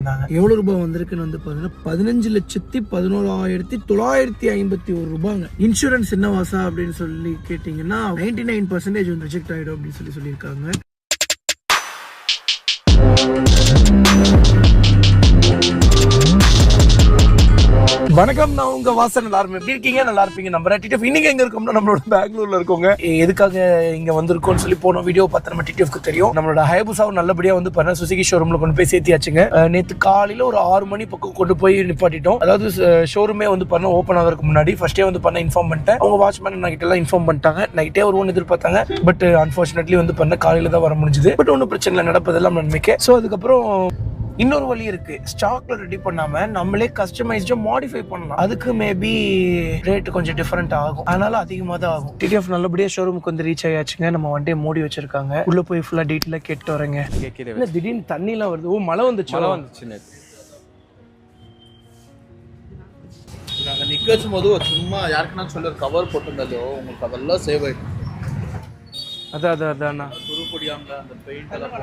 சொல்லியிருந்தாங்க. எவ்வளவு ரூபாய் வந்திருக்குன்னு வந்து பாத்தீங்கன்னா 15,11,951 ரூபாங்க. இன்சூரன்ஸ் என்ன வாசா அப்படின்னு சொல்லி கேட்டீங்கன்னா 99% வந்து ரிஜெக்ட் ஆயிடும் அப்படின்னு சொல்லியிருக்காங்க. வணக்கம், நான் உங்க வாசன். எல்லாரும் எப்படி இருக்கீங்க? நல்லா இருப்பீங்க நம்புறேன். டிடிஎஃப் இன்னைக்கு எங்க இருக்கோம்னா நம்மளோட பெங்களூர்ல இருக்கோங்க. எதுக்காக இங்க வந்திருக்கோம்னு சொல்லி போன வீடியோ பார்த்து நம்ம டிடிஎஃப்க்கு தெரியும். நம்மளோட ஹயபுசாவும் நல்லபடியா வந்து பண்ண சுசுகி ஷோரூம்ல கொண்டு போய் சேர்த்தியாச்சுங்க. நேற்று காலையில ஒரு 6 மணி பக்கம் கொண்டு போய் நிப்பாட்டிட்டோம். அதாவது ஷோரூமே வந்து பண்ண ஓப்பன் ஆகிறதுக்கு முன்னாடி ஃபர்ஸ்டே வந்து பண்ண இன்ஃபார்ம் பண்ணிட்டேன். அவங்க வாட்ச்மேன் நைட் எல்லாம் இன்ஃபார்ம் பண்ணிட்டாங்க. நைட்டே வருவோம்னு எதிர்பார்த்தாங்க. பட் அன்பார்ச்சுனேட்லி வந்து பண்ண காலையில தான் வர முடிஞ்சது. பட் ஒன்றும் பிரச்சனை இல்லை, நடப்பதெல்லாம் நன்மைக்கு. ஸோ அதுக்கப்புறம் இன்னொரு வழி இருக்கு. ஸ்டாக்ல ரெடி பண்ணாம நம்மளே கஸ்டமைஸ்டா மாடிஃபை பண்ணலாம். அதுக்கு மேபி ரேட் கொஞ்சம் டிஃபரெண்ட் ஆகும், அதனால அதிகமாக தான் ஆகும். டிடிஎஃப் நல்லபடியா ஷோரூமுக்கு வந்து ரீச் ஆயாச்சுங்க. நம்ம வண்டியை மூடி வச்சிருக்காங்க. உள்ள போய் ஃபுல்லா டீட்டெயிலா கேட்டு வரேங்க. இல்ல திடீர்னு தண்ணி எல்லாம் வருது. ஓ, மழை வந்துச்சு. நாங்க நிக்க வச்சும் போது சும்மா யாருக்குன்னா சொல்லி ஒரு கவர் போட்டிருந்ததோ உங்களுக்கு அதெல்லாம் சேவ் ஆயிடும். அதான் துருப்படியாமல அந்த பெயிண்ட் எல்லாம்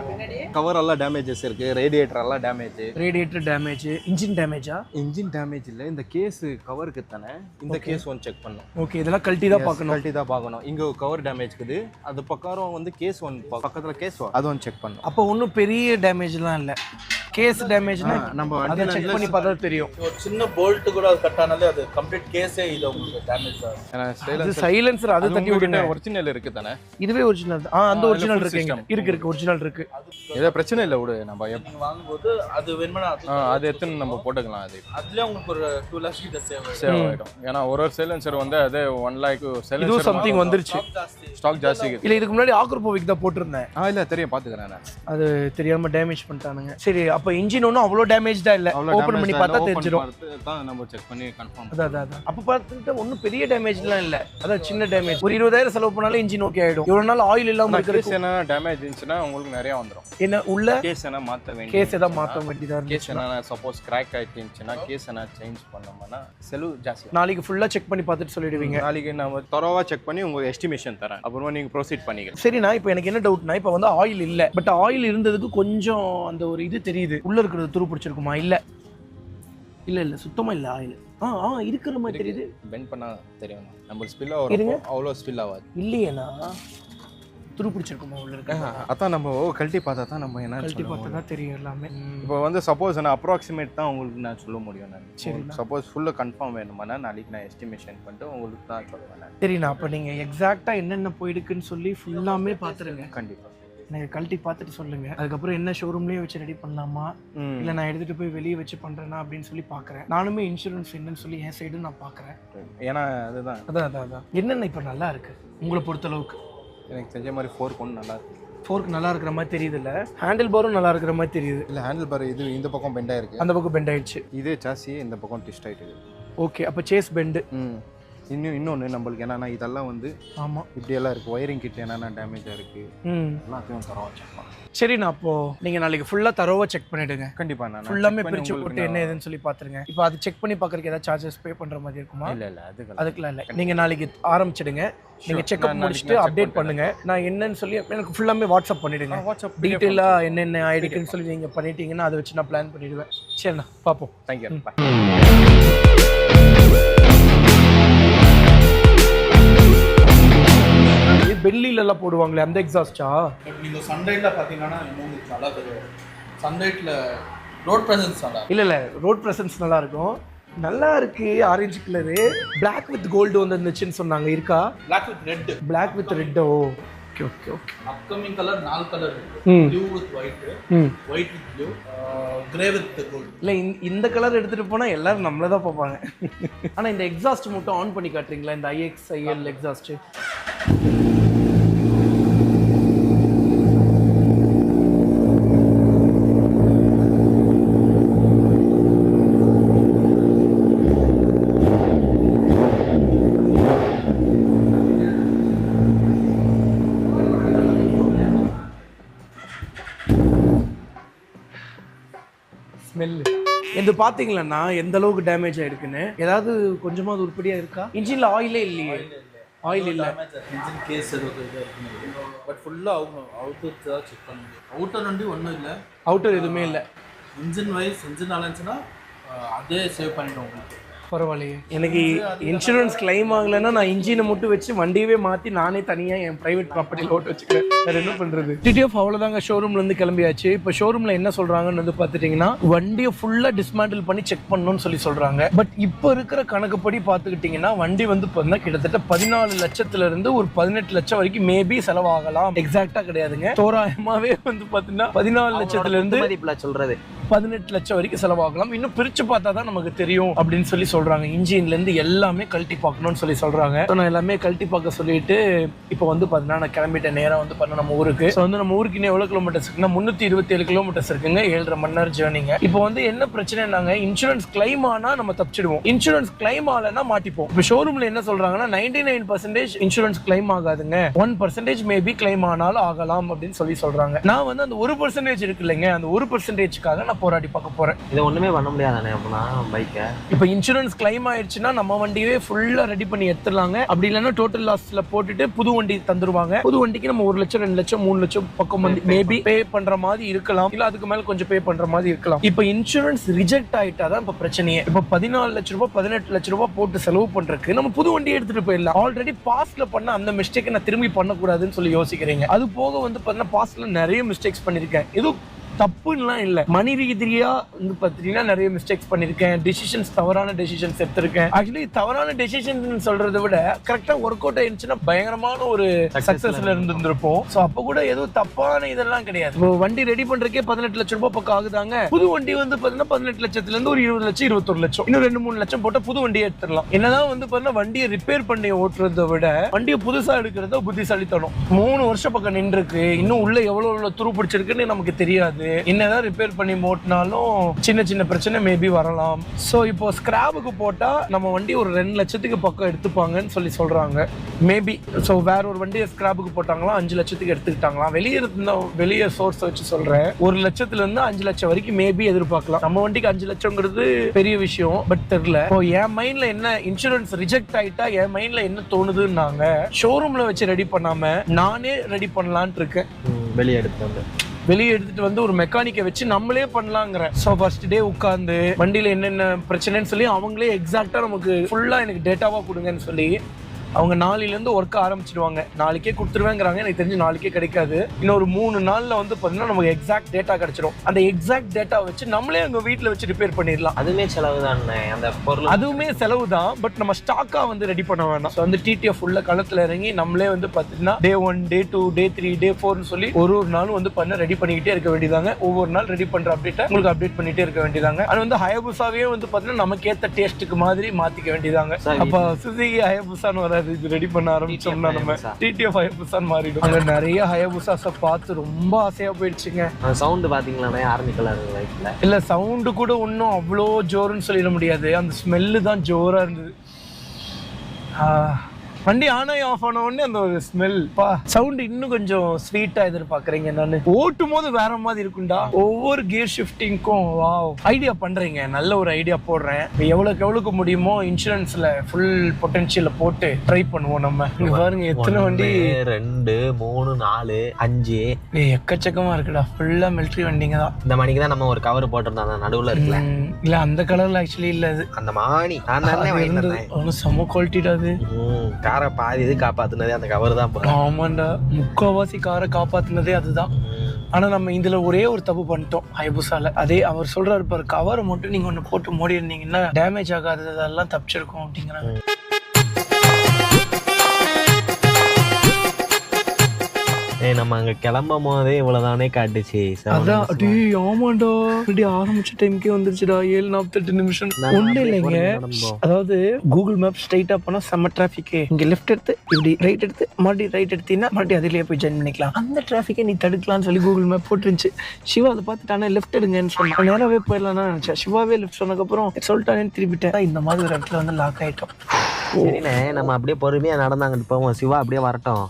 கவர் எல்லாம் டேமேஜஸ் இருக்கு. ரேடியேட்டர் எல்லாம் டேமேஜ். Radiator damage. இன்ஜின் டேமேஜா? இன்ஜின் டேமேஜ் இல்ல, இந்த கேஸ் கவருக்கு தானே. இந்த கேஸ் ஒன் செக் பண்ணணும். ஓகே, இதெல்லாம் கழட்டி தான் பார்க்கணும். இங்க கவர் டேமேஜ் இருக்குது. அது பக்கம் வந்து கேஸ் ஒன் பக்கத்துல கேஸ் அது ஒன் செக் பண்ணணும். அப்போ ஒன்றும் பெரிய டேமேஜ்லாம் இல்லை. கேஸ் டேமேஜ்னா நம்ம அதை செக் பண்ணி பார்த்தா தெரியும். ஒரு சின்ன போல்ட் கூட அது கட் ஆனாலே அது கம்ப்ளீட் கேஸே இது உங்களுக்கு டேமேஜ் ஆகும். அது சைலன்சர் அது தட்டி விடுங்க. ஒரிஜினல் இருக்கு தானே? இதுவே ஒரிஜினல். அந்த ஒரிஜினல் இருக்கு ஒரிஜினல் இருக்கு. ஏதோ பிரச்சனை இல்லை, விடு. நம்ம வாங்கும்போது அது வேணும்னா அது எத்தனை நம்ம போட்டுக்கலாம். அதுல உங்களுக்கு ஒரு 2 lakhs கிட்ட சேவ் ஆயிடும். ஏன்னா ஒரு சைலன்சர் வந்து அதே 1 lakh இது சம்திங் வந்துருச்சு. ஸ்டாக் ஜாஸ்தி இல்ல, இதுக்கு முன்னாடி ஆக்ரோபோவிக் தான் போட்டிருந்தேன். இல்ல தெரியும், பாத்துக்கிறேன். அது தெரியாம டேமேஜ் பண்ணிட்டானுங்க. சரி, அப்ப இன்ஜின் ஒன்றும் அவ்வளோ டேமேஜ்டா இல்ல. ஓபன் பண்ணி பார்த்தா தெரிஞ்சிடும். நம்ம செக் பண்ணி கன்ஃபார்ம். அதான் அப்ப பார்த்துட்டு ஒன்றும் பெரிய டேமேஜ்லாம் இல்ல. அதான் சின்ன டேமேஜ். ஒரு 20,000 செலவு பண்ணாலும் இன்ஜின் ஓகே ஆயிடும். இவ்வளவு நாள் ஆயில் இல்லாம இருக்கிறது என்ன டேமேஜ் இருந்துச்சுன்னா உங்களுக்கு நிறைய வந்துடும். என்ன உள்ள கேஸ் என்ன மாத்த வேண்டிய கேஸ் ஏதாவது மாத்த வேண்டியதா இருக்கு. கேஸ் என்ன சப்போஸ் கிராக் ஆயிடுச்சுன்னா கேஸ் என்ன சேஞ்ச் பண்ணோம்னா செலவு ஜாஸ்தி. நாளைக்கு ஃபுல்லா செக் பண்ணி பார்த்துட்டு சொல்லிடுவீங்க. நாளைக்கு நம்ம தரோவா செக் பண்ணி உங்களுக்கு எஸ்டிமேஷன் தரேன். அப்புறமா நீங்க ப்ரோசீட் பண்ணிக்கலாம். சரிண்ணா, இப்போ எனக்கு என்ன டவுட்னா, இப்போ வந்து ஆயில் இல்ல, பட் ஆயில் இருந்ததுக்கு கொஞ்சம் அந்த ஒரு இது தெரியுது. உள்ள இருக்கிறது துரு பிடிச்சிருக்குமா? இல்ல சுத்தமா இல்ல ஆயில். இருக்கிற மாதிரி தெரியுது. பெண்ட் பண்ணா தெரியும். நம்ம ஸ்பில் ஆகும், அவ்வளோ ஸ்பில் ஆகாது. இல்லையேண்ணா, துரு பிடிச்சிருக்குமா உள்ள இருக்கு? அதான் நம்ம கழட்டி பார்த்தா தான் நம்ம என்ன கழட்டி பார்த்தா தான் தெரியும் எல்லாமே. இப்போ வந்து சப்போஸ் நான் அப்ராக்சிமேட் தான் உங்களுக்கு நான் சொல்ல முடியும். நான் சரி, சப்போஸ் ஃபுல்லாக கன்ஃபார்ம் வேணுமானா நாளைக்கு நான் எஸ்டிமேஷன் பண்ணிட்டு உங்களுக்கு தான் சொல்லுவேன். சரிண்ணா, அப்போ நீங்கள் எக்ஸாக்டாக என்னென்ன போயிடுக்குன்னு சொல்லி ஃபுல்லாமே பார்த்துருங்க. கண்டிப்பாக எனக்கு கழட்டி பார்த்துட்டு சொல்லுங்க. அதுக்கப்புறம் என்ன ஷோரூம்லேயே வச்சு ரெடி பண்ணலாமா, இல்லை நான் எடுத்துகிட்டு போய் வெளியே வச்சு பண்ணுறேன்னா அப்படின்னு சொல்லி பார்க்குறேன். நானுமே இன்சூரன்ஸ் என்னன்னு சொல்லி என் சைடு நான் பார்க்குறேன். ஏன்னா அதுதான் அதான் என்னென்ன இப்போ நல்லா இருக்கு உங்களை பொறுத்தளவுக்கு? எனக்கு தெரிஞ்ச மாதிரி ஃபோர்க் ஒன்று நல்லா இருக்கு. ஃபோர்க் நல்லா இருக்கிற மாதிரி தெரியுது. இல்லை, ஹேண்டில் பாரும் நல்லா இருக்கிற மாதிரி தெரியுது. இல்லை, ஹேண்டில் பார் இது இந்த பக்கம் பெண்ட் ஆயிருக்கு, அந்த பக்கம் பெண்ட் ஆயிடுச்சு. இதே சாசி இந்த பக்கம் ட்விஸ்ட் ஆயிட்டு. ஓகே, அப்போ சேஸ் பெண்டு. இன்னொன்று நம்மளுக்கு என்னன்னா இதெல்லாம் வந்து ஆமாம் இப்படியெல்லாம் இருக்குது. ஒயரிங் கிட்ட என்னென்ன டேமேஜாக இருக்குது எல்லாத்தையும் தரோவா செக் பண்ணலாம். சரி, நான் அப்போ நீங்கள் நாளைக்கு ஃபுல்லாக தரோவா செக் பண்ணிவிடுங்க. கண்டிப்பாக நான் ஃபுல்லாமே பிரித்து போட்டு என்ன ஏதுன்னு சொல்லி பார்த்துருங்க. இப்போ அது செக் பண்ணி பார்க்குறதுக்கு ஏதாவது சார்ஜஸ் பே பண்ணுற மாதிரி இருக்குமா? இல்லை அதுக்கெல்லாம் இல்லை. நீங்கள் நாளைக்கு ஆரம்பிச்சிடுங்க. நீங்கள் செக்அப் முடிச்சுட்டு அப்டேட் பண்ணுங்க. நான் என்னன்னு சொல்லி எனக்கு ஃபுல்லாமே வாட்ஸ்அப் பண்ணிவிடுங்க. வாட்ஸ்அப் டீட்டெயிலாக என்னென்ன ஆயிடுக்குன்னு சொல்லி நீங்கள் பண்ணிட்டீங்கன்னா அதை வச்சு நான் பிளான் பண்ணிவிடுவேன். சரிண்ணா, பார்ப்போம். தேங்க்யூ. பெல்லிலெல்லாம் போடுவாங்களே அந்த எக்ஸாஸ்டா? நீங்கள் சன்லைட்டில் பார்த்தீங்கன்னா உங்களுக்கு நல்லா தெரியும். சன்லைட்டில் ரோட் ப்ரெசன்ஸ் நல்லா இல்லை ரோட் ப்ரெசன்ஸ் நல்லா இருக்கும். நல்லா இருக்கு. Orange colour black with gold வந்து இருந்துச்சுன்னு சொன்னாங்க. இருக்கா? Black with red. Okay. Upcoming colour 4 colour இருக்கு. Blue with white, white with blue, grey with gold. இல்லை, இந்த கலர் எடுத்துகிட்டு போனால் எல்லாரும் நம்மளே தான் பார்ப்பாங்க. ஆனால் இந்த எக்ஸாஸ்ட் மட்டும் ஆன் பண்ணி காட்டுறீங்களா? இந்த IXIL எக்ஸாஸ்ட்டு ஸ்மெல்லு இது பார்த்தீங்களா எந்த அளவுக்கு டேமேஜ் ஆகிருக்குன்னு? ஏதாவது கொஞ்சமாவது உருப்படியாக இருக்கா? இன்ஜினில் ஆயிலே இல்லையே. ஆயில் இல்லை. இன்ஜின் கேஸ் பட் ஃபுல்லாக அவுட்டர் தான் செக் பண்ண முடியும். அவுட்டர் வண்டி ஒன்றும் இல்லை. அவுட்டர் எதுவுமே இல்லை. இன்ஜின் வைஸ் இன்ஜின் நல்லா இருந்துச்சுன்னா அதே சேவ் பண்ணிடும் உங்களுக்கு. பரவாயில்லையே. எனக்கு இன்சூரன்ஸ் கிளைம் ஆகலைன்னா நான் இன்ஜினை மட்டும் வச்சு வண்டியவே மாற்றி நானே தனியாக என் ப்ரைவேட் ப்ராப்பர்ட்டியில் ஓட்டு வச்சுக்கிறேன். வேறு என்ன பண்ணுறது? டிடிஎஃப் அவ்வளோதாங்க, ஷோரூம்லேருந்து கிளம்பியாச்சு. இப்போ ஷோரூமில் என்ன சொல்கிறாங்கன்னு வந்து பார்த்துட்டிங்கன்னா வண்டியை ஃபுல்லாக டிஸ்மேண்டில் பண்ணி செக் பண்ணணும்னு சொல்கிறாங்க. பட் இப்போ இருக்கிற கணக்குப்படி பார்த்துக்கிட்டிங்கன்னா வண்டி வந்து பார்த்தீங்கன்னா கிட்டத்தட்ட 14 லட்சத்துலேருந்து ஒரு 18 லட்சம் வரைக்கும் மேபி செலவாகலாம். எக்ஸாக்டாக கிடையாதுங்க, தோராயமாகவே வந்து பார்த்தீங்கன்னா 14 லட்சத்துலேருந்து சொல்கிறது 18 லட்சம் வரைக்கும் செலவாகலாம். இன்னும் பிரிச்சு பார்த்தா தான் நமக்கு தெரியும் அப்படின்னு சொல்றாங்க. இன்ஜின்ல இருந்து எல்லாமே கழட்டி பார்க்கணும்னு சொல்றாங்க. நான் எல்லாமே கழட்டி பார்க்க சொல்லிட்டு இப்போ வந்து பார்த்தீங்கன்னா நான் கிளம்பிட்டேன். நேரம் வந்து பண்ண நம்ம ஊருக்கு. ஸோ வந்து நம்ம ஊருக்கு இன்னும் எவ்வளோ கிலோமீட்டர்ஸ் இருக்குன்னா 327 கிலோமீட்டர்ஸ் இருக்குங்க. 7.5 மணி நேரம் ஜேர்னிங்க. இப்போ வந்து என்ன பிரச்சனைனாங்க, இன்சூரன்ஸ் கிளைம் ஆனா நம்ம தப்பிச்சிடுவோம், இன்சூரன்ஸ் கிளைம் ஆகலைன்னா மாட்டிப்போம். இப்போ ஷோரூம்ல என்ன சொல்றாங்கன்னா 99% இன்சூரன்ஸ் கிளைம் ஆகாதுங்க, 1% மேபி கிளைம் ஆனாலும் ஆகலாம் அப்படின்னு சொல்றாங்க. நான் வந்து அந்த 1% இருக்கு இல்லைங்க, அந்த 1%க்காக போராடி பார்க்க போறேன். இதை ஒண்ணுமே பண்ண முடியாதானே அப்படின்னா பைக்கை. இப்போ இன்சூரன்ஸ் கிளைம் ஆயிடுச்சுன்னா நம்ம வண்டியே ஃபுல்லா ரெடி பண்ணி எடுத்துடலாங்க. அப்படி இல்லைன்னா டோட்டல் லாஸ்ல போட்டுட்டு புது வண்டி தந்துருவாங்க. புது வண்டிக்கு நம்ம 1 லட்சம் 2 லட்சம் 3 லட்சம் பக்கம் வந்து மேபி பே பண்ற மாதிரி இருக்கலாம், இல்ல அதுக்கு மேல கொஞ்சம் பே பண்ற மாதிரி இருக்கலாம். இப்போ இன்சூரன்ஸ் ரிஜெக்ட் ஆயிட்டாதான் இப்ப பிரச்சனையே. இப்போ 14 லட்சம் ரூபாய் 18 லட்சம் ரூபாய் போட்டு செலவு பண்றதுக்கு நம்ம புது வண்டி எடுத்துட்டு போயிடலாம். ஆல்ரெடி பாஸ்ட்ல பண்ண அந்த மிஸ்டேக் நான் திரும்பி பண்ணக்கூடாதுன்னு யோசிக்கிறீங்க. அது போக வந்து பார்த்தீங்கன்னா பாஸ்ட்ல நிறைய மிஸ்டேக்ஸ் பண்ணிருக்கேன். இது தப்புலாம் இல்லை, மணி ரீதியா வந்து பார்த்தீங்கன்னா நிறைய மிஸ்டேக்ஸ் பண்ணியிருக்கேன். டெசிஷன்ஸ் தவறான டெசிஷன்ஸ் எடுத்திருக்கேன். ஆக்சுவலி தவறான டெசிஷன் சொல்றதை விட கரெக்டா ஒர்க் அவுட் ஆயிருச்சுன்னா பயங்கரமான ஒரு சக்சஸ்ல இருந்திருப்போம். ஸோ அப்போ கூட எதுவும் தப்பான இதெல்லாம் கிடையாது. இப்போ வண்டி ரெடி பண்றதுக்கே 18 லட்சம் ரூபாய் பக்கம் ஆகுதாங்க. புது வண்டி வந்து பார்த்தீங்கன்னா 18 லட்சத்துல இருந்து ஒரு 20 லட்சம் 21 லட்சம் இன்னும் 2-3 லட்சம் போட்ட புது வண்டியை எடுத்துடலாம். என்னதான் வந்து பார்த்தீங்கன்னா வண்டியை ரிப்பேர் பண்ணி ஓட்டுறதை விட வண்டியை புதுசா எடுக்கிறத புத்திசாலித்தனம். 3 வருஷம் பக்கம் நின்று இருக்கு, இன்னும் உள்ள எவ்வளவு துரு பிடிச்சிருக்குன்னு நமக்கு தெரியாது. என்னதான் ரிப்பேர் பண்ணி ஓட்டினாலும் சின்ன சின்ன பிரச்சனை மேபி வரலாம். ஸோ இப்போ ஸ்கிராபுக்கு போட்டா நம்ம வண்டி ஒரு 2 லட்சத்துக்கு பக்கம் எடுத்துப்பாங்கன்னு சொல்றாங்க மேபி. ஸோ வேற ஒரு வண்டியை ஸ்கிராபுக்கு போட்டாங்களா 5 லட்சத்துக்கு எடுத்துக்கிட்டாங்களாம். வெளியே சோர்ஸ் வச்சு சொல்றேன், 1 லட்சத்துல இருந்து 5 லட்சம் வரைக்கும் மேபி எதிர்பார்க்கலாம். நம்ம வண்டிக்கு 5 லட்சம்ங்கிறது பெரிய விஷயம், பட் தெரியல. இப்போ என் மைண்ட்ல என்ன, இன்சூரன்ஸ் ரிஜெக்ட் ஆயிட்டா என் மைண்ட்ல என்ன தோணுதுன்னாங்க, ஷோரூம்ல வச்சு ரெடி பண்ணாம நானே ரெடி பண்ணலான் இருக்கேன். வெளியே எடுத்துட்டு வந்து ஒரு மெக்கானிக்கை வச்சு நம்மளே பண்ணலாங்கிற. ஸோ ஃபர்ஸ்ட் டே உட்காந்து வண்டியில என்னென்ன பிரச்சனைன்னு சொல்லி அவங்களே எக்ஸாக்டா நமக்கு ஃபுல்லா எனக்கு டேட்டாவா கொடுங்கன்னு சொல்லி அவங்க நாளையிலேருந்து ஒர்க் ஆரம்பிச்சிடுவாங்க. நாளைக்கே கொடுத்துருவேங்கிறாங்க. எனக்கு தெரிஞ்சு நாளைக்கே கிடைக்காது. இன்னும் ஒரு 3 நாளில் வந்து பார்த்தீங்கன்னா நமக்கு எக்ஸாக்ட் டேட்டா கிடைச்சிடும். அந்த எக்ஸாக்ட் டேட்டா வச்சு நம்மளே அங்கே வீட்டில் வச்சு ரிப்பேர் பண்ணிடலாம். அதுவுமே செலவு தான், அந்த பொருள் அதுவுமே செலவு தான். பட் நம்ம ஸ்டாக்காக வந்து ரெடி பண்ண வேண்டாம். ஸோ வந்து டிடிஎஃப் உள்ள களத்தில் இறங்கி நம்மளே வந்து பார்த்தீங்கன்னா Day 1 Day 2 Day 3 Day 4ன்னு சொல்லி ஒரு நாளும் வந்து பண்ண ரெடி பண்ணிக்கிட்டே இருக்க வேண்டியதாங்க. ஒவ்வொரு நாள் ரெடி பண்ணுற அப்டேட்டை உங்களுக்கு அப்டேட் பண்ணிட்டே இருக்க வேண்டியதாங்க. அது வந்து ஹயபுசாவே வந்து பார்த்தீங்கன்னா நமக்கு ஏற்ற டேஸ்ட்டுக்கு மாதிரி மாற்றிக்க வேண்டியதாங்க. அப்போ சுசுகி ஹயபுசான்னு வராது, இது ரெடி பண்ண ஆரம்பிச்சோம்னா நம்ம டிடிஎஃப் ஹயபுசான்னு மாறிடும். அங்க நிறைய ஹயபுசாஸை பார்த்து ரொம்ப ஆசையா போயிடுச்சுங்க. சவுண்ட் பாத்தீங்களா, ஆரஞ்சு கலர் லைட்ல இல்ல சவுண்டு கூட ஒன்றும் அவ்வளோ ஜோருன்னு சொல்லிட முடியாது, அந்த ஸ்மெல்லு தான் ஜோரா இருந்தது. வண்டி ஆன் ஆகி ஆஃப் ஆன உடனே அந்த ஒரு ஸ்மெல் சவுண்ட் இன்னும் கொஞ்சம் ஸ்வீட்டா எதிர்பார்க்குறீங்க. நான் ஓட்டும் போது வேற மாதிரி இருக்குண்டா. ஒவ்வொரு கியர் ஷிஃப்டிங்க்கும் ஐடியா பண்றீங்க, நல்ல ஒரு ஐடியா போடுறேன். எவ்வளவுக்கு முடியுமோ இன்சூரன்ஸ்ல ஃபுல் பொட்டன்ஷியல போட்டு ட்ரை பண்ணுவோம். நம்ம பாருங்க எத்தனை வண்டி, 2 3 4 5 எக்கச்சக்கமா இருக்குடா. ஃபுல்லா மிலிட்டரி வண்டிங்க தான். இந்த மணிக்கு தான் நம்ம ஒரு கவர் போட்டிருந்தோம் நடுவுல இருக்குல்ல. இல்ல அந்த கலர்ல ஆக்சுவலி இல்ல, அது அந்த மாணி செம்ம குவாலிட்டிடா. அது காரை பாதி இது காப்பாத்துனதே அந்த கவர் தான். ஆமாண்டா, முக்கால்வாசி காரை காப்பாத்துனதே அதுதான். ஆனா நம்ம இதுல ஒரே ஒரு தப்பு பண்ணிட்டோம் ஹயபுசால. அதே அவர் சொல்றாரு பாரு, கவரை மட்டும் நீங்க ஒண்ணு போட்டு மூடி இருந்தீங்கன்னா டேமேஜ் ஆகாததெல்லாம் தப்பிச்சிருக்கோம் அப்படிங்கிறாங்க. நம்ம அங்க கிளம்பும் போதே இவ்வளவுதானே காட்டுச்சு. அதான் ஆமாண்டா, ஆரம்பிச்ச டைமுக்கே வந்துருச்சுடா. 7:48 நிமிஷம். ஒண்ணு இல்லைங்க, அதாவது கூகுள் மேப் ஸ்ட்ரைட்டா போனா செம்ம டிராபிக். இங்க லெஃப்ட் எடுத்து இப்படி ரைட் எடுத்து மறுபடியும் ரைட் எடுத்தீங்கன்னா மறுபடியும் அதிலேயே போய் ஜாயின் பண்ணிக்கலாம். அந்த டிராபிக்கை நீ தடுக்கலாம்னு சொல்லி கூகுள் மேப் போட்டுருந்துச்சு. சிவா அதை பார்த்துட்டானே லெஃப்ட் எடுங்கன்னு சொன்னா நேராவே போயிடலாம்னு நினைச்சேன். சிவாவே லெஃப்ட் சொன்னதுக்கப்புறம் சொல்லிட்டானேன்னு திருப்பிட்டேன். இந்த மாதிரி ஒரு இடத்துல வந்து லாக் ஆயிட்டோம். சரிண்ணே, நம்ம அப்படியே பொறுமையா நடந்தாங்க போவோம். சிவா அப்படியே வரட்டும்,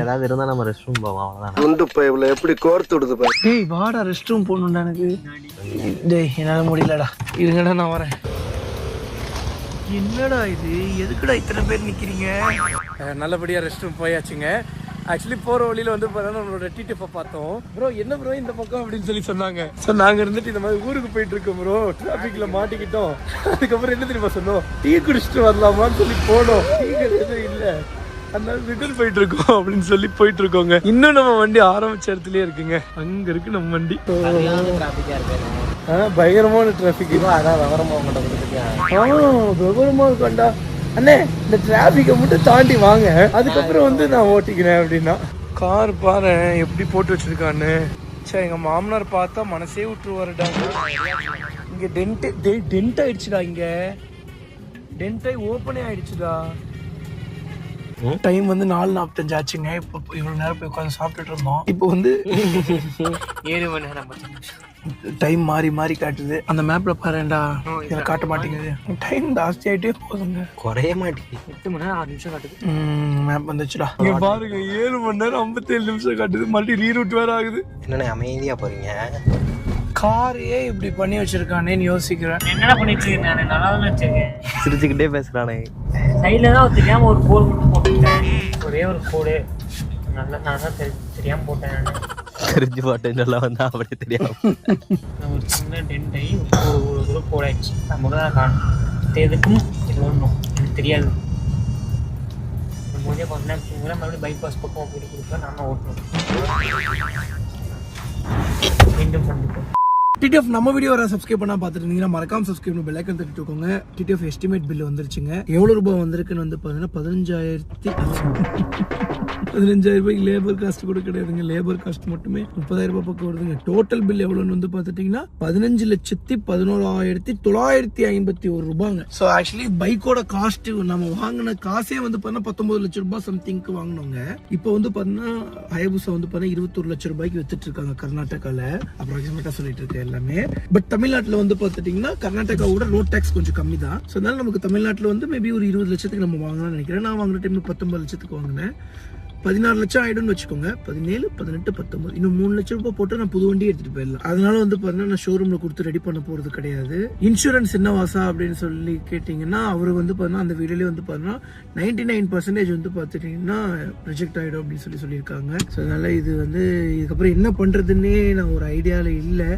ஏதாவது இருந்தா நம்ம ரெஸ்ட் ரூம் போவோம். அவ்வளவுதான். எப்படி கோர்த்து விடுது. டேய் வாடா, ரெஸ்ட் ரூம் போகணும்டா எனக்கு. டேய் என்னால முடியலடா, இருங்கடா நான் வரேன். என்னடா இது, எதுக்குடா இத்தனை பேர் நிக்கிறீங்க? நல்லபடியா ரெஸ்ட் ரூம் போயாச்சுங்க. ஆக்சுவலி போற வழியில வந்து நம்மளோட டிடிஎஃப் பார்த்தோம். ப்ரோ என்ன ப்ரோ இந்த பக்கம் அப்படின்னு சொல்லி சொன்னாங்க. ஸோ நாங்க இருந்துட்டு இந்த மாதிரி ஊருக்கு போயிட்டு இருக்கோம் ப்ரோ, டிராபிக்ல மாட்டிக்கிட்டோம். அதுக்கப்புறம் என்ன தெரியுமா சொன்னோம், டீ குடிச்சிட்டு வரலாமான்னு சொல்லி போனோம். டீ எதுவும் இல்லை, அதனால ரிட்டர்ன் போயிட்டு இருக்கோம் அப்படின்னு சொல்லி போயிட்டு இருக்கோங்க. இன்னும் நம்ம வண்டி ஆரம்பிச்ச இடத்துலயே இருக்குங்க. அங்க இருக்கு நம்ம வண்டி. பயங்கரமான டிராபிக். அதான் விவரமா உங்கள்கிட்ட விவரமா இருக்கா அண்ணே, இந்த டிராபிக்கை மட்டும் தாண்டி வாங்க, அதுக்கப்புறம் வந்து நான் ஓட்டிக்கிறேன் அப்படின்னா. கார் பாரு எப்படி போட்டு வச்சிருக்கான்னு. சரி, எங்க மாமனார் பார்த்தா மனசே விட்டுருவாருடா. இங்க டென்ட் ஆயிடுச்சுடா, இங்க டென்ட் ஆகி ஓப்பனே ஆயிடுச்சுடா. டைம் வந்து 4:45 ஆச்சுங்க. இப்போ இவ்வளவு நேரம் போய் உட்காந்து சாப்பிட்டுட்டு இருந்தோம். இப்போ வந்து 7 மணி நேரம் டைம் மாறி மாறி காட்டுது. அந்த மேப்ல பாருடா, இதை காட்ட மாட்டேங்குது. டைம் ஜாஸ்தி ஆயிட்டே போகுதுங்க, குறைய மாட்டேங்குது. 8 மணி நேரம் 6 நிமிஷம் காட்டுது. மேப் வந்துச்சுடா. இங்க பாருங்க 7 மணி நேரம் 57 நிமிஷம் காட்டுது. மறுபடியும் ரீரூட் வேற ஆகுது. என்னண்ணே அமைதியா போறீங்க? காரையே இப்படி பண்ணி வச்சிருக்கானேன்னு யோசிக்கிறேன். என்னடா பண்ணி வச்சிருக்கேன், நான் நல்லா தான் வச்சிருக்கேன். சிரிச்சுக்கிட்டே பேசுறானே. சைடில் தான் தெரியாம ஒரு கோடு மட்டும் போட்டுட்டேன். ஒரே ஒரு கோடு நல்லா நான் தான் தெரியாம போட்டேன். நான் தெரிஞ்சு பாட்டேன்னு சொல்ல வந்தா அப்படி தெரியாம ஒரு சின்ன டென்ட் ஆகி ஒரு தூரம் போடாச்சு. நான் மட்டும் தான் காணும். எதுக்கும் இது ஒன்றும் எனக்கு தெரியாது. கொஞ்சம் கொஞ்ச நேரம் தூங்குறேன், மறுபடியும் பைபாஸ் பக்கம் போயிட்டு கொடுப்பேன். நான் தான் ஓட்டணும். மீண்டும் பண்ணிப்போம். டிடிஎஃப் நம்ம வீடியோ வர சப்ஸ்கிரைப் பண்ணா பார்த்துட்டு இருந்தீங்கன்னா மறக்காம சப்ஸ்கிரைப் பண்ணி பெல் ஐகான் தட்டிட்டு இருக்கோங்க. டிடிஎஃப் எஸ்டிமேட் பில் வந்துருச்சுங்க. எவ்வளவு ரூபாய் வந்திருக்குன்னு வந்து பார்த்தீங்கன்னா 15,000 ரூபாய்க்கு லேபர் காஸ்ட் கூட கிடையாதுங்க. லேபர் காஸ்ட் மட்டுமே 30,000 ரூபாய் பக்கம் வருதுங்க. டோட்டல் பில் எவ்வளோன்னு வந்து பார்த்துட்டீங்கன்னா 15,11,951 ரூபாங்க. ஸோ ஆக்சுவலி பைக்கோட காஸ்ட் நம்ம வாங்கின காசே வந்து பார்த்தீங்கன்னா 19 லட்சம் ரூபாய் சம்திங்க்கு வாங்கினோங்க. இப்போ வந்து பார்த்தீங்கன்னா ஹயபுசா வந்து பார்த்தீங்கன்னா 21 லட்சம் ரூபாய்க்கு வித்துட்டு இருக்காங்க கர்நாடகாவில். அப்ராக்சிமேட்டா சொல்லிட்டு இருக்கேன் எல்லாமே. பட் தமிழ்நாட்டில் வந்து பார்த்துட்டீங்கன்னா கர்நாடகாவோட ரோட் டேக்ஸ் கொஞ்சம் கம்மி தான். ஸோ அதனால நமக்கு தமிழ்நாட்டில் வந்து மேபி ஒரு 20 லட்சத்துக்கு நம்ம வாங்கலாம்னு நினைக்கிறேன். நான் வாங்கின டைம்ல 19 லட்சத்துக்கு வாங்கினேன். 16 லட்சம் ஆயிடும்னு வச்சுக்கோங்க. 17, 18, 19 இன்னும் 3 லட்சம் ரூபாய் போட்டு நான் புது வண்டி எடுத்துட்டு போயிடலாம். அதனால வந்து பாத்தீங்கன்னா நான் ஷோரூம்ல கொடுத்து ரெடி பண்ண போறது கிடையாது. இன்சூரன்ஸ் என்ன வாசா அப்படின்னு சொல்லி கேட்டீங்கன்னா, அவரு வந்து பாத்தீங்கன்னா அந்த வீடியோலயே வந்து பாத்தீங்கன்னா 99% வந்து பாத்துட்டீங்கன்னா ரிஜெக்ட் ஆயிடும் அப்படின்னு சொல்லியிருக்காங்க. ஸோ அதனால இது வந்து இதுக்கப்புறம் என்ன பண்றதுன்னே நான் ஒரு ஐடியால இல்லை.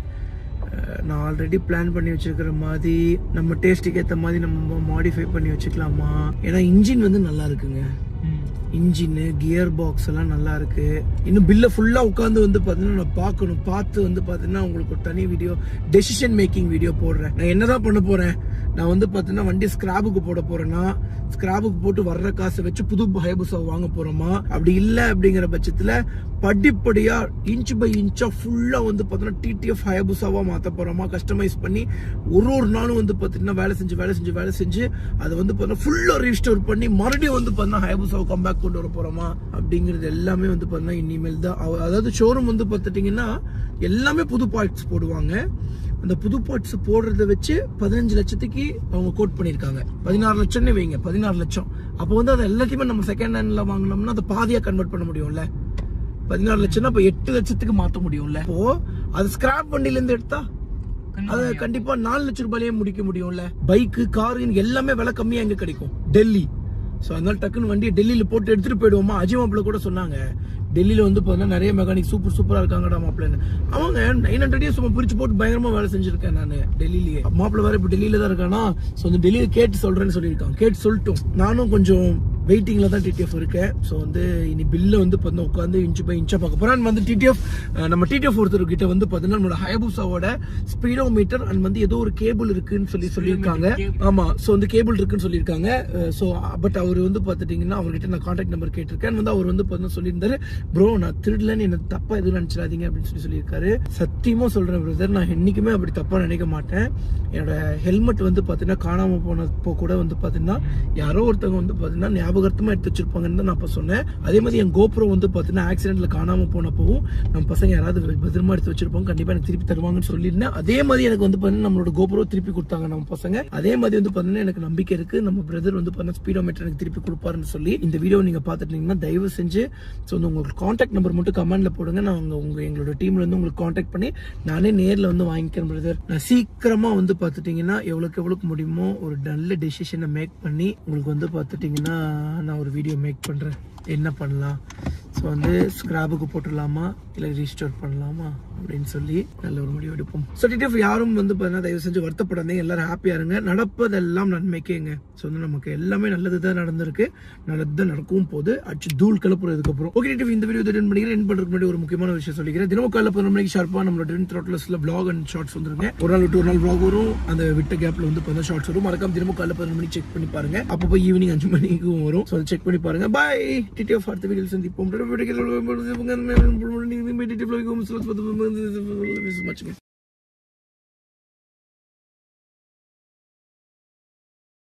நான் ஆல்ரெடி பிளான் பண்ணி வச்சிருக்கிற மாதிரி நம்ம டேஸ்ட்டுக்கு ஏற்ற மாதிரி நம்ம மாடிஃபை பண்ணி வச்சுக்கலாமா. ஏன்னா இன்ஜின் வந்து நல்லா இருக்குங்க. இன்ஜின்னு கியர் பாக்ஸ் எல்லாம் நல்லா இருக்கு. இன்னும் பில்ல ஃபுல்லா உட்காந்து வந்து பாத்தீங்கன்னா நான் பார்க்கணும். பார்த்து வந்து பாத்தீங்கன்னா உங்களுக்கு ஒரு தனி வீடியோ டெசிஷன் மேக்கிங் வீடியோ போடுறேன். நான் என்னதான் பண்ண போறேன், நான் வந்து பாத்தீங்கன்னா வண்டி ஸ்கிராபுக்கு போட போறேன்னா ஸ்கிராபுக்கு போட்டு வர்ற காசை வச்சு புது ஹயபுசா வாங்க போறோமா, அப்படி இல்லை அப்படிங்கிற பட்சத்துல படிப்படியா இன்ச் பை இன்ச்சா ஃபுல்லா வந்து பாத்தீங்கன்னா டிடிஎஃப் ஹயபுசாவா மாத்த போறோமா, கஸ்டமைஸ் பண்ணி ஒரு நாளும் வந்து பாத்தீங்கன்னா வேலை செஞ்சு அதை வந்து பாத்தீங்கன்னா ஃபுல்லா ரீஸ்டோர் பண்ணி மறுபடியும் வந்து பாத்தீங்கன்னா ஹயபுசாவை கம்பேக் கொண்டு வர போறோமா அப்படிங்கிறது எல்லாமே வந்து பாத்தீங்கன்னா இனிமேல் தான். அதாவது ஷோரூம் வந்து பார்த்துட்டீங்கன்னா எல்லாமே புது பார்ட்ஸ் போடுவாங்க. அந்த புது பார்ட்ஸ் போடுறத வச்சு 15 லட்சத்துக்கு அவங்க கோட் பண்ணியிருக்காங்க. 16 லட்சம்னு வைங்க, 16 லட்சம். அப்போ வந்து அதை எல்லாத்தையுமே நம்ம செகண்ட் ஹேண்ட்ல வாங்கினோம்னா அதை பாதியா கன்வெர்ட் பண்ண முடியும்ல. 16 லட்சம்னா இப்போ 8 லட்சத்துக்கு மாற்ற முடியும்ல. இப்போ அது ஸ்கிராப் வண்டியில இருந்து எடுத்தா அது கண்டிப்பா 4 லட்சம் ரூபாயிலேயே முடிக்க முடியும்ல. பைக்கு காரு எல்லாமே விலை கம்மியா எங்க கிடைக்கும், டெல்லி. ஸோ அதனால டக்குன்னு வண்டியை டெல்லியில் போட்டு எடுத்துட்டு போயிடுவோமா. அஜய் மாப்பிள்ள கூட சொன்னாங்க டெல்லியில் வந்து பார்த்தீங்கன்னா நிறைய மெக்கானிக் சூப்பராக இருக்காங்கடா மாப்பிள்ளன்னு. அவங்க 900 இயர்ஸ் பிரிச்சு போட்டு பயங்கரமாக வேலை செஞ்சிருக்கேன் நான் டெல்லியிலேயே. மாப்பிள்ள வேற இப்போ டெல்லியில தான் இருக்கானா. ஸோ அந்த டெல்லியில் கேட்டு சொல்றேன்னு சொல்லியிருக்காங்க. கேட்டு சொல்லட்டும். நானும் கொஞ்சம் வெயிட்டிங்ல தான் டிடிஎஃப் இருக்கேன். ஸோ வந்து இனி பில்ல வந்து பார்த்தீங்கன்னா உட்காந்து இன்ச் பை இன்ச்சா பார்க்க போறேன். வந்து நம்ம டிடிஎஃப் ஒருத்தர்கிட்ட வந்து பார்த்தீங்கன்னா நம்மளோட ஹயபுசாவோட ஸ்பீடோ மீட்டர் அண்ட் வந்து ஏதோ ஒரு கேபிள் இருக்குன்னு சொல்லியிருக்காங்க. ஆமா, ஸோ வந்து கேபிள் இருக்குன்னு சொல்லியிருக்காங்க. ஸோ பட் அவர் வந்து பார்த்துட்டீங்கன்னா அவர்கிட்ட நான் கான்டாக்ட் நம்பர் கேட்டிருக்கேன். வந்து அவர் வந்து பார்த்தீங்கன்னா சொல்லியிருந்தாரு, ப்ரோ நான் திருடலன்னு என்ன தப்பா எதுவும் நினைச்சிடாதீங்க அப்படின்னு சொல்லியிருக்காரு. சத்தியமா சொல்றேன் பிரதர், நான் என்னைக்குமே அப்படி தப்பா நினைக்க மாட்டேன். என்னோட ஹெல்மெட் வந்து பார்த்தீங்கன்னா காணாம போனப்போ கூட வந்து பார்த்தீங்கன்னா யாரோ ஒருத்தவங்க வந்து பார்த்தீங்கன்னா ஞாபகமா எடுத்து வச்சிருப்பாங்கன்னு தான் நான் அப்ப சொன்னேன். அதே மாதிரி என் கோப்ரோ வந்து பார்த்தீங்கன்னா ஆக்சிடென்ட்ல காணாம போனப்பவும் நம்ம பசங்க யாராவது பத்திரமா எடுத்து வச்சிருப்பாங்க, கண்டிப்பா எனக்கு திருப்பி தருவாங்கன்னு சொல்லியிருந்தேன். அதே மாதிரி எனக்கு வந்து பார்த்தீங்கன்னா நம்மளோட கோப்ரோ திருப்பி கொடுத்தாங்க நம்ம பசங்க. அதே மாதிரி வந்து பார்த்தீங்கன்னா எனக்கு நம்பிக்கை இருக்கு நம்ம பிரதர் வந்து பார்த்தீங்கன்னா ஸ்பீடோமீட்டர் எனக்கு திருப்பி கொடுப்பாருன்னு சொல்லி. இந்த வீடியோ நீங்க பார்த்துட்டீங்கன்னா தயவு செஞ்சு உங்களுக்கு கான்டாக்ட் நம்பர் மட்டும் கமெண்ட்ல போடுங்க. நான் எங்களோட டீம்ல இருந்து உங்களுக்கு கான்டாக்ட் பண்ணி நானே நேர்ல வந்து வாங்கிக்கிறேன் பிரதர். நான் சீக்கிரமா வந்து பார்த்துட்டீங்கன்னா எவ்வளவுக்கு முடியுமோ ஒரு நல்ல டெசிஷனை மேக் பண்ணி உங்களுக்கு வந்து பார்த்துட்டீங்கன்னா நான் ஒரு வீடியோ மேக் பண்றேன். என்ன பண்ணலாம் ஸோ வந்து ஸ்கிராபுக்கு போட்டுடலாமா இல்லை ரீஸ்டோர் பண்ணலாமா அப்படின்னு சொல்லி நல்ல ஒரு முடிவு எடுப்போம். ஸோ டிடிஎஃப் யாரும் வந்து பார்த்தீங்கன்னா தயவு செஞ்சு வருத்தப்படாதீங்க, எல்லாரும் ஹாப்பியாக இருங்க. நடப்பதெல்லாம் நன்மைக்கேங்க. ஸோ வந்து நமக்கு எல்லாமே நல்லது தான் நடந்திருக்கு, நல்லது தான் நடக்கவும் போகுது. அச்சு தூள் கிளப்புறதுக்கு அப்புறம் ஓகே டிடிஎஃப் இந்த வீடியோ டென் பண்ணிக்கிறேன். என் பண்ணுறதுக்கு முன்னாடி ஒரு முக்கியமான விஷயம் சொல்லிக்கிறேன். தினமும் காலையில் 11 மணிக்கு ஷார்ப்பாக நம்மளோட ட்ரெயின் த்ரோட்லஸில் vlog அண்ட் ஷார்ட்ஸ் வந்துருங்க. ஒரு நாள் விட்டு ஒரு நாள் vlog வரும், அந்த விட்ட கேப்பில் வந்து பார்த்தா ஷார்ட்ஸ் வரும். மறக்காம தினமும் காலையில் 11 மணிக்கு செக் பண்ணி பாருங்க. அப்பப்போ ஈவினிங் 5 மணிக்கும் வரும். ஸோ செக் பண்ணி பாருங்க. பாய் டிடிஎஃப் அடுத்த வீடியோ சந்திப்போம்.